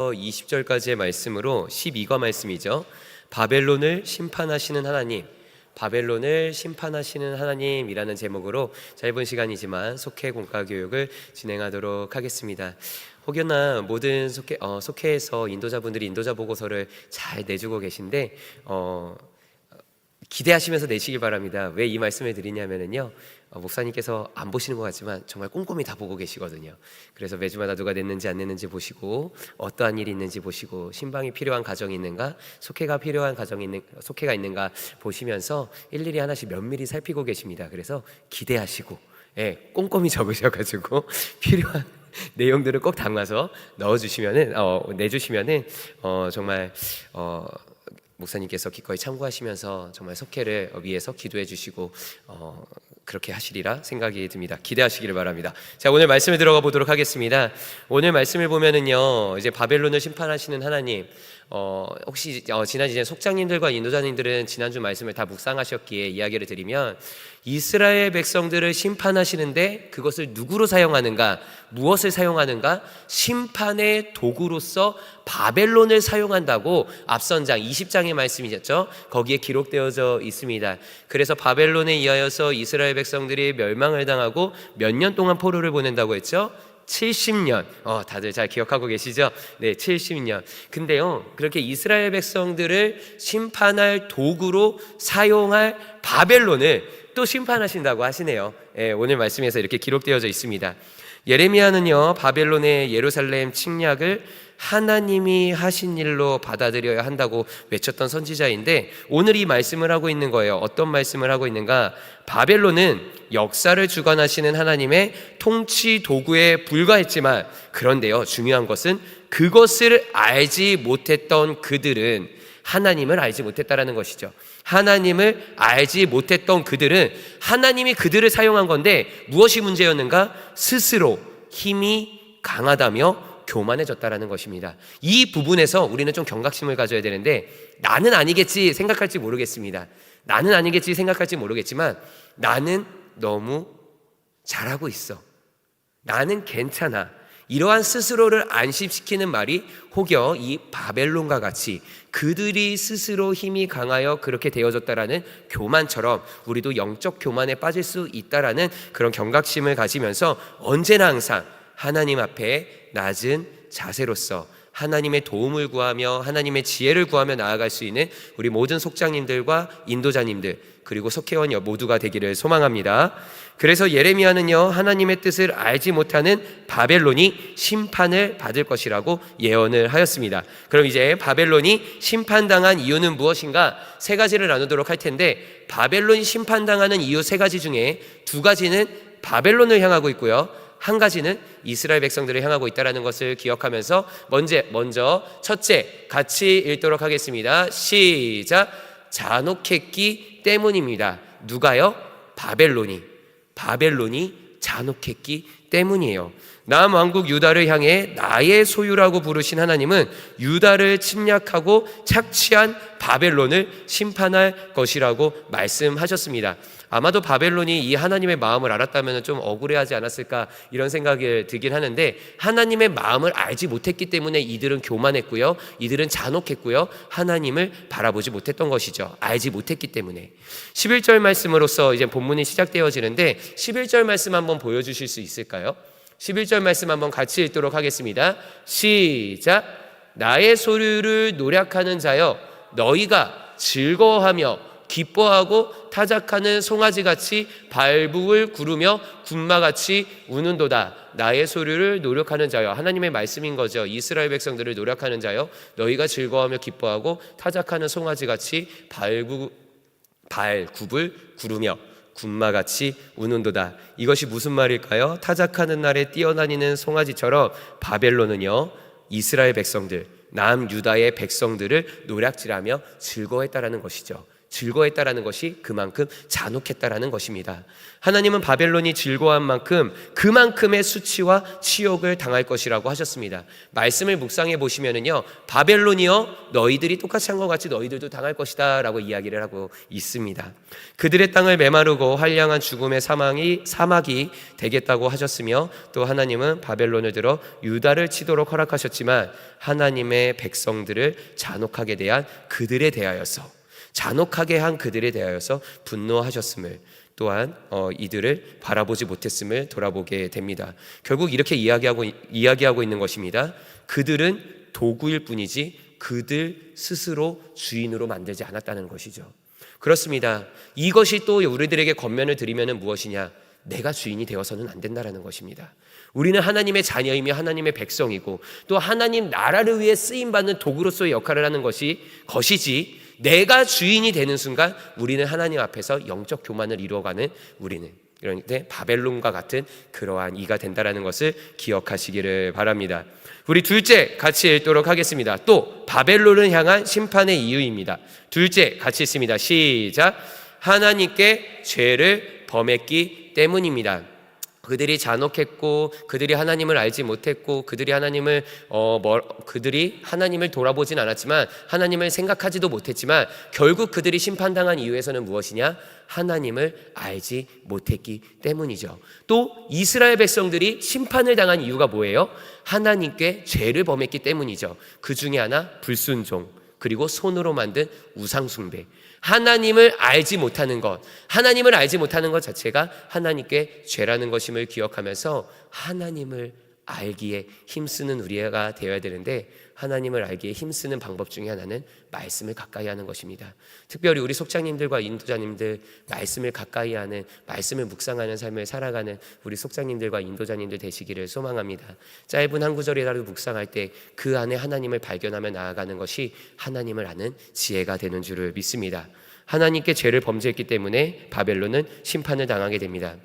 20절까지의 말씀으로 12과 말씀이죠. 바벨론을 심판하시는 하나님, 바벨론을 심판하시는 하나님이라는 제목으로 짧은 시간이지만 속회 공과 교육을 진행하도록 하겠습니다. 혹여나 모든 속회에서 인도자분들이 인도자 보고서를 잘 내주고 계신데 기대하시면서 내시기 바랍니다. 왜 이 말씀을 드리냐면요, 목사님께서 안 보시는 것 같지만 정말 꼼꼼히 다 보고 계시거든요. 그래서 매주마다 누가 냈는지 안 냈는지 보시고, 어떠한 일이 있는지 보시고, 신방이 필요한 가정이 있는가, 속회가 필요한 속회가 있는가 보시면서 일일이 하나씩 면밀히 살피고 계십니다. 그래서 기대하시고, 꼼꼼히 적으셔가지고 필요한 내용들을 꼭 담아서 내주시면은 정말 목사님께서 기꺼이 참고하시면서 정말 속회를 위해서 기도해 주시고 그렇게 하시리라 생각이 듭니다. 기대하시기를 바랍니다. 자, 오늘 말씀을 들어가 보도록 하겠습니다. 오늘 말씀을 보면은요, 이제 바벨론을 심판하시는 하나님, 혹시 지난 속장님들과 인도자님들은 지난주 말씀을 다 묵상하셨기에 이야기를 드리면, 이스라엘 백성들을 심판하시는데 그것을 누구로 사용하는가, 무엇을 사용하는가? 심판의 도구로서 바벨론을 사용한다고 앞선 장 20장의 말씀이었죠. 거기에 기록되어져 있습니다. 그래서 바벨론에 의하여서 이스라엘 백성들이 멸망을 당하고 몇 년 동안 포로를 보낸다고 했죠? 70년. 다들 잘 기억하고 계시죠? 네, 70년. 근데요, 그렇게 이스라엘 백성들을 심판할 도구로 사용할 바벨론을 또 심판하신다고 하시네요. 오늘 말씀에서 이렇게 기록되어져 있습니다. 예레미야는요, 바벨론의 예루살렘 침략을 하나님이 하신 일로 받아들여야 한다고 외쳤던 선지자인데, 오늘 이 말씀을 하고 있는 거예요. 어떤 말씀을 하고 있는가? 바벨론은 역사를 주관하시는 하나님의 통치 도구에 불과했지만, 그런데요, 중요한 것은 그것을 알지 못했던 그들은 하나님을 알지 못했다라는 것이죠. 하나님을 알지 못했던 그들은 하나님이 그들을 사용한 건데 무엇이 문제였는가? 스스로 힘이 강하다며 교만해졌다라는 것입니다. 이 부분에서 우리는 좀 경각심을 가져야 되는데, 나는 아니겠지 생각할지 모르겠습니다. 나는 아니겠지 생각할지 모르겠지만, 나는 너무 잘하고 있어, 나는 괜찮아, 이러한 스스로를 안심시키는 말이 혹여 이 바벨론과 같이 그들이 스스로 힘이 강하여 그렇게 되어졌다라는 교만처럼 우리도 영적 교만에 빠질 수 있다라는 그런 경각심을 가지면서 언제나 항상 하나님 앞에 낮은 자세로서 하나님의 도움을 구하며 하나님의 지혜를 구하며 나아갈 수 있는 우리 모든 속장님들과 인도자님들, 그리고 속회원 모두가 되기를 소망합니다. 그래서 예레미야는요, 하나님의 뜻을 알지 못하는 바벨론이 심판을 받을 것이라고 예언을 하였습니다. 그럼 이제 바벨론이 심판당한 이유는 무엇인가? 세 가지를 나누도록 할 텐데, 바벨론이 심판당하는 이유 세 가지 중에 두 가지는 바벨론을 향하고 있고요, 한 가지는 이스라엘 백성들을 향하고 있다는 것을 기억하면서 먼저 첫째 같이 읽도록 하겠습니다. 시작. 잔혹했기 때문입니다. 누가요? 바벨론이 잔혹했기 때문이에요. 남왕국 유다를 향해 나의 소유라고 부르신 하나님은 유다를 침략하고 착취한 바벨론을 심판할 것이라고 말씀하셨습니다. 아마도 바벨론이 이 하나님의 마음을 알았다면 좀 억울해하지 않았을까, 이런 생각이 들긴 하는데, 하나님의 마음을 알지 못했기 때문에 이들은 교만했고요, 이들은 잔혹했고요, 하나님을 바라보지 못했던 것이죠. 알지 못했기 때문에. 11절 말씀으로서 이제 본문이 시작되어지는데, 11절 말씀 한번 보여주실 수 있을까요? 11절 말씀 한번 같이 읽도록 하겠습니다. 시작. 나의 소유를 노략하는 자여, 너희가 즐거워하며 기뻐하고 타작하는 송아지같이 발북을 구르며 군마같이 우는도다. 나의 소유를 노력하는 자여. 하나님의 말씀인 거죠. 이스라엘 백성들을 노력하는 자여, 너희가 즐거워하며 기뻐하고 타작하는 송아지같이 발굽을 구르며 군마같이 우는도다. 이것이 무슨 말일까요? 타작하는 날에 뛰어다니는 송아지처럼 바벨론은요, 이스라엘 백성들, 남유다의 백성들을 노략질하며 즐거워했다라는 것이죠. 즐거워했다라는 것이 그만큼 잔혹했다라는 것입니다. 하나님은 바벨론이 즐거워한 만큼 그만큼의 수치와 치욕을 당할 것이라고 하셨습니다. 말씀을 묵상해 보시면은요, 바벨론이여 너희들이 똑같이 한 것 같이 너희들도 당할 것이다 라고 이야기를 하고 있습니다. 그들의 땅을 메마르고 한량한 죽음의 사막이 되겠다고 하셨으며, 또 하나님은 바벨론을 들어 유다를 치도록 허락하셨지만 하나님의 백성들을 잔혹하게 대한 그들에 대하여서, 잔혹하게 한 그들에 대하여서 분노하셨음을, 또한 이들을 바라보지 못했음을 돌아보게 됩니다. 결국 이렇게 이야기하고 있는 것입니다. 그들은 도구일 뿐이지 그들 스스로 주인으로 만들지 않았다는 것이죠. 그렇습니다. 이것이 또 우리들에게 권면을 드리면 무엇이냐? 내가 주인이 되어서는 안 된다라는 것입니다. 우리는 하나님의 자녀이며 하나님의 백성이고, 또 하나님 나라를 위해 쓰임받는 도구로서의 역할을 하는 것이지, 내가 주인이 되는 순간 우리는 하나님 앞에서 영적 교만을 이루어가는, 우리는 그런데 바벨론과 같은 그러한 이가 된다라는 것을 기억하시기를 바랍니다. 우리 둘째 같이 읽도록 하겠습니다. 또 바벨론을 향한 심판의 이유입니다. 둘째 같이 읽습니다. 시작. 하나님께 죄를 범했기 때문입니다. 그들이 잔혹했고, 그들이 하나님을 알지 못했고, 그들이 하나님을 돌아보진 않았지만, 하나님을 생각하지도 못했지만, 결국 그들이 심판당한 이유에서는 무엇이냐? 하나님을 알지 못했기 때문이죠. 또 이스라엘 백성들이 심판을 당한 이유가 뭐예요? 하나님께 죄를 범했기 때문이죠. 그 중에 하나 불순종, 그리고 손으로 만든 우상숭배. 하나님을 알지 못하는 것 자체가 하나님께 죄라는 것임을 기억하면서 하나님을 알기에 힘쓰는 우리가 되어야 되는데, 하나님을 알기에 힘쓰는 방법 중에 하나는 말씀을 가까이 하는 것입니다. 특별히 우리 속장님들과 인도자님들, 말씀을 가까이 하는, 말씀을 묵상하는 삶을 살아가는 우리 속장님들과 인도자님들 되시기를 소망합니다. 짧은 한 구절이라도 묵상할 때 그 안에 하나님을 발견하며 나아가는 것이 하나님을 아는 지혜가 되는 줄을 믿습니다. 하나님께 죄를 범죄했기 때문에 바벨론은 심판을 당하게 됩니다.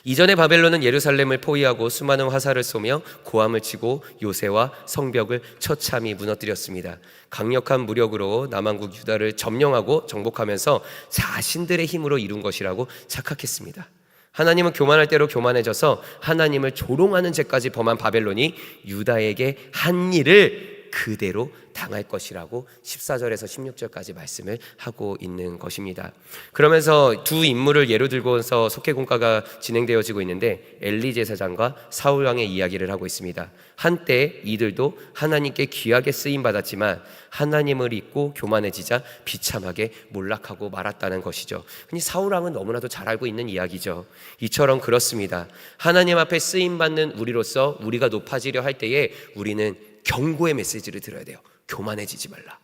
이전에 바벨론은 예루살렘을 포위하고 수많은 화살을 쏘며 고함을 치고 요새와 성벽을 처참히 무너뜨렸습니다. 강력한 무력으로 남한국 유다를 점령하고 정복하면서 자신들의 힘으로 이룬 것이라고 착각했습니다. 하나님은 교만할 대로 교만해져서 하나님을 조롱하는 죄까지 범한 바벨론이 유다에게 한 일을 그대로 당할 것이라고 14절에서 16절까지 말씀을 하고 있는 것입니다. 그러면서 두 인물을 예로 들고서 속회공과가 진행되어지고 있는데, 엘리 제사장과 사울 왕의 이야기를 하고 있습니다. 한때 이들도 하나님께 귀하게 쓰임 받았지만 하나님을 잊고 교만해지자 비참하게 몰락하고 말았다는 것이죠. 흔히 사울 왕은 너무나도 잘 알고 있는 이야기죠. 이처럼 그렇습니다. 하나님 앞에 쓰임 받는 우리로서 우리가 높아지려 할 때에 우리는 경고의 메시지를 들어야 돼요. 교만해지지 말라.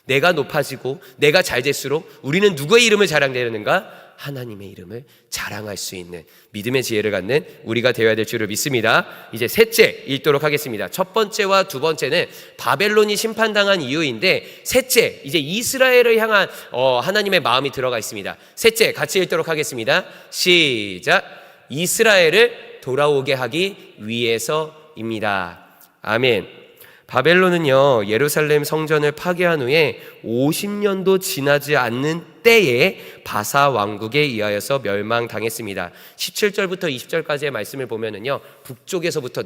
내가 높아지고 내가 잘 될수록 우리는 누구의 이름을 자랑되는가? 하나님의 이름을 자랑할 수 있는 믿음의 지혜를 갖는 우리가 되어야 될 줄을 믿습니다. 이제 셋째 읽도록 하겠습니다. 첫 번째와 두 번째는 바벨론이 심판당한 이유인데, 셋째 이제 이스라엘을 향한 하나님의 마음이 들어가 있습니다. 셋째 같이 읽도록 하겠습니다. 시작. 이스라엘을 돌아오게 하기 위해서입니다. 아멘. 바벨론은요, 예루살렘 성전을 파괴한 후에 50년도 지나지 않는 때에 바사 왕국에 의하여서 멸망당했습니다. 17절부터 20절까지의 말씀을 보면은요, 북쪽에서부터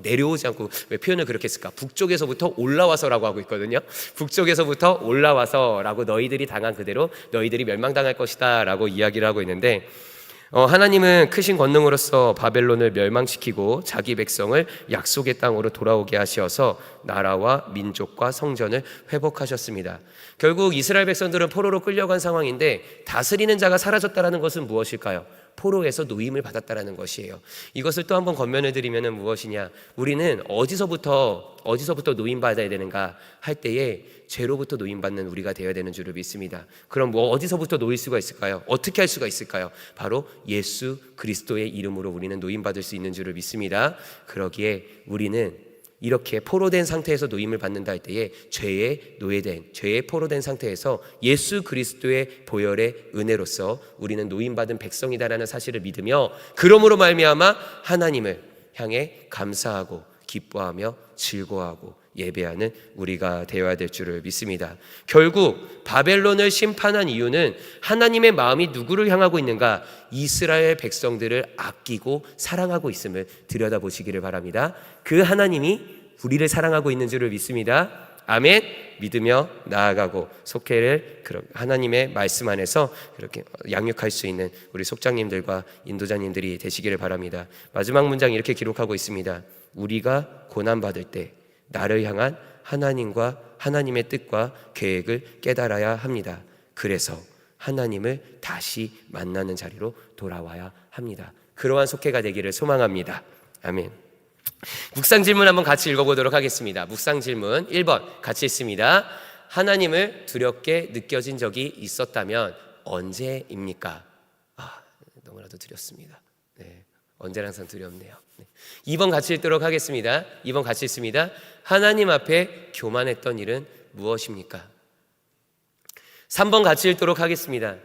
내려오지 않고, 왜 표현을 그렇게 했을까? 북쪽에서부터 올라와서라고 하고 있거든요. 북쪽에서부터 올라와서라고, 너희들이 당한 그대로 너희들이 멸망당할 것이다 라고 이야기를 하고 있는데, 하나님은 크신 권능으로서 바벨론을 멸망시키고 자기 백성을 약속의 땅으로 돌아오게 하셔서 나라와 민족과 성전을 회복하셨습니다. 결국 이스라엘 백성들은 포로로 끌려간 상황인데, 다스리는 자가 사라졌다는 것은 무엇일까요? 포로에서 노임을 받았다라는 것이에요. 이것을 또 한번 권면해 드리면 무엇이냐? 우리는 어디서부터 노임받아야 되는가 할 때에 죄로부터 노임받는 우리가 되어야 되는 줄을 믿습니다. 그럼 어디서부터 놓일 수가 있을까요? 어떻게 할 수가 있을까요? 바로 예수 그리스도의 이름으로 우리는 노임받을 수 있는 줄을 믿습니다. 그러기에 우리는 이렇게 포로된 상태에서 노임을 받는다 할 때에 죄에 포로된 상태에서 예수 그리스도의 보혈의 은혜로서 우리는 노임받은 백성이다라는 사실을 믿으며, 그러므로 말미암아 하나님을 향해 감사하고 기뻐하며 즐거워하고 예배하는 우리가 되어야 될 줄을 믿습니다. 결국 바벨론을 심판한 이유는 하나님의 마음이 누구를 향하고 있는가? 이스라엘 백성들을 아끼고 사랑하고 있음을 들여다보시기를 바랍니다. 그 하나님이 우리를 사랑하고 있는 줄을 믿습니다. 아멘. 믿으며 나아가고 속회를 하나님의 말씀 안에서 그렇게 양육할 수 있는 우리 속장님들과 인도자님들이 되시기를 바랍니다. 마지막 문장 이렇게 기록하고 있습니다. 우리가 고난받을 때 나를 향한 하나님과 하나님의 뜻과 계획을 깨달아야 합니다. 그래서 하나님을 다시 만나는 자리로 돌아와야 합니다. 그러한 속회가 되기를 소망합니다. 아멘. 묵상 질문 한번 같이 읽어보도록 하겠습니다. 묵상 질문 1번 같이 읽습니다. 하나님을 두렵게 느껴진 적이 있었다면 언제입니까? 너무나도 두렵습니다. 네, 언제나 항상 두렵네요. 2번 같이 읽도록 하겠습니다. 2번 같이 읽습니다. 하나님 앞에 교만했던 일은 무엇입니까? 3번 같이 읽도록 하겠습니다.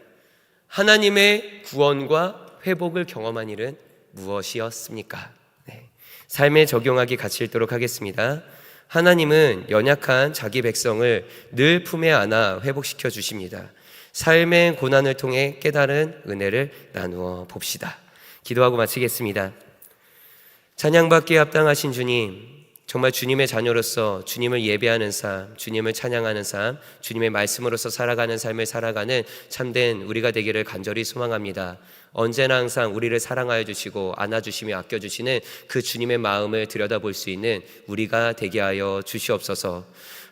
하나님의 구원과 회복을 경험한 일은 무엇이었습니까? 네. 삶에 적용하기 같이 읽도록 하겠습니다. 하나님은 연약한 자기 백성을 늘 품에 안아 회복시켜 주십니다. 삶의 고난을 통해 깨달은 은혜를 나누어 봅시다. 기도하고 마치겠습니다. 찬양받기에 합당하신 주님, 정말 주님의 자녀로서 주님을 예배하는 삶, 주님을 찬양하는 삶, 주님의 말씀으로서 살아가는 삶을 살아가는 참된 우리가 되기를 간절히 소망합니다. 언제나 항상 우리를 사랑하여 주시고 안아주시며 아껴주시는 그 주님의 마음을 들여다볼 수 있는 우리가 되게 하여 주시옵소서.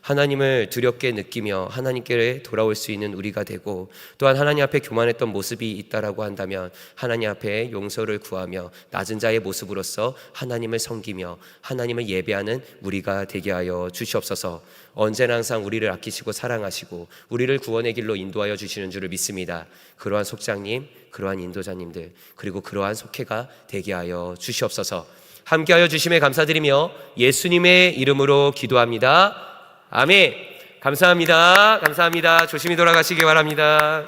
하나님을 두렵게 느끼며 하나님께 돌아올 수 있는 우리가 되고, 또한 하나님 앞에 교만했던 모습이 있다라고 한다면 하나님 앞에 용서를 구하며 낮은 자의 모습으로서 하나님을 섬기며 하나님을 예배하는 우리가 되게 하여 주시옵소서. 언제나 항상 우리를 아끼시고 사랑하시고 우리를 구원의 길로 인도하여 주시는 줄을 믿습니다. 그러한 속장님, 그러한 인도자님들, 그리고 그러한 속회가 되게 하여 주시옵소서. 함께하여 주심에 감사드리며 예수님의 이름으로 기도합니다. 아멘. 감사합니다. 감사합니다. 조심히 돌아가시기 바랍니다.